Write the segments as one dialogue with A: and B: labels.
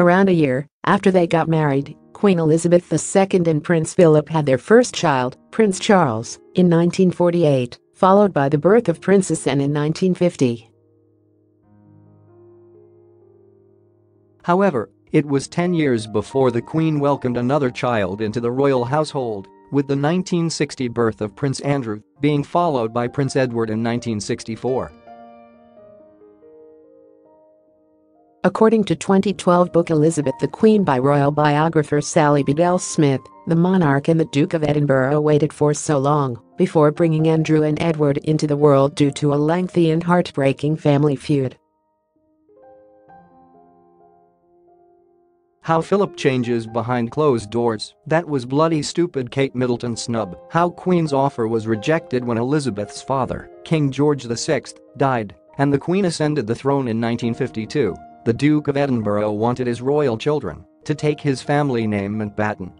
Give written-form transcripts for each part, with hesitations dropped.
A: Around a year after they got married, Queen Elizabeth II and Prince Philip had their first child, Prince Charles, in 1948, followed by the birth of Princess Anne in 1950.
B: However, it was 10 years before the Queen welcomed another child into the royal household, with the 1960 birth of Prince Andrew being followed by Prince Edward in 1964.
A: According to 2012 book Elizabeth the Queen by royal biographer Sally Bedell Smith, the monarch and the Duke of Edinburgh waited for so long before bringing Andrew and Edward into the world due to a lengthy and heartbreaking family feud.
B: How Philip changes behind closed doors. That was bloody stupid Kate Middleton SNUB. How Queen's offer was rejected when Elizabeth's father, King George VI, died, and the Queen ascended the throne in 1952. The Duke of Edinburgh wanted his royal children to take his family name Mountbatten.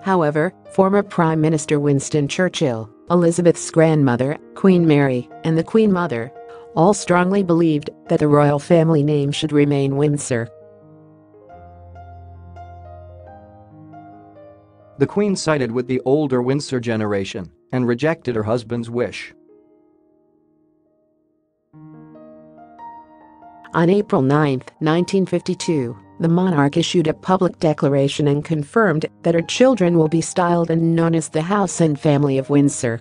A: However, former Prime Minister Winston Churchill, Elizabeth's grandmother, Queen Mary, and the Queen Mother all strongly believed that the royal family name should remain Windsor.
B: The Queen sided with the older Windsor generation and rejected her husband's wish.
A: On April 9, 1952, the monarch issued a public declaration and confirmed that her children will be styled and known as the House and Family of Windsor.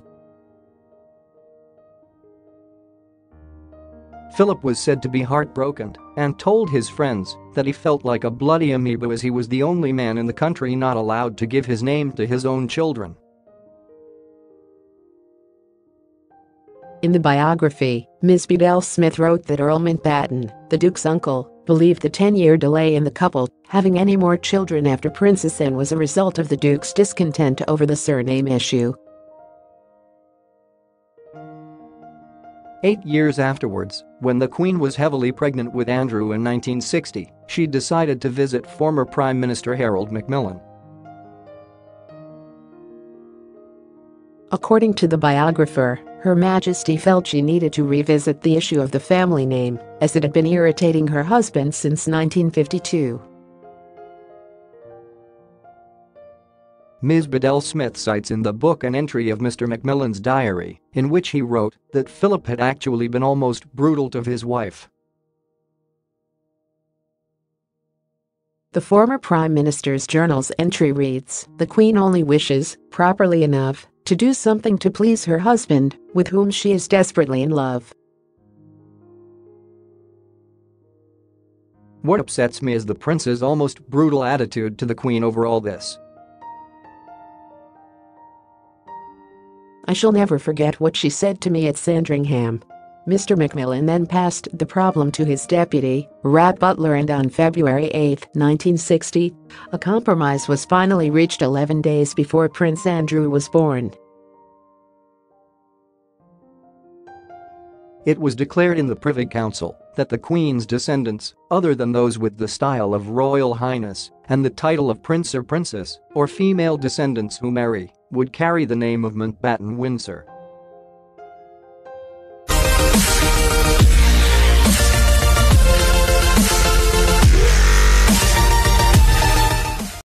B: Philip was said to be heartbroken and told his friends that he felt like a bloody amoeba as he was the only man in the country not allowed to give his name to his own children.
A: In the biography, Ms. Bedell Smith wrote that Earl Mountbatten, the Duke's uncle, believed the 10-year delay in the couple having any more children after Princess Anne was a result of the Duke's discontent over the surname issue.
B: 8 years afterwards, when the Queen was heavily pregnant with Andrew in 1960, she decided to visit former Prime Minister Earl Macmillan.
A: According to the biographer, Her Majesty felt she needed to revisit the issue of the family name, as it had been irritating her husband since 1952.
B: Ms. Bedell Smith cites in the book an entry of Mr Macmillan's diary, in which he wrote that Philip had actually been almost brutal to his wife.
A: The former Prime Minister's journal's entry reads, "The Queen only wishes, properly enough, to do something to please her husband, with whom she is desperately in love."
B: What upsets me is the prince's almost brutal attitude to the Queen over all this.
A: "I shall never forget what she said to me at Sandringham." Mr Macmillan then passed the problem to his deputy, Rab Butler, and on February 8, 1960, a compromise was finally reached 11 days before Prince Andrew was born.
B: It was declared in the Privy Council that the Queen's descendants, other than those with the style of Royal Highness and the title of Prince or Princess, or female descendants who marry, would carry the name of Mountbatten-Windsor.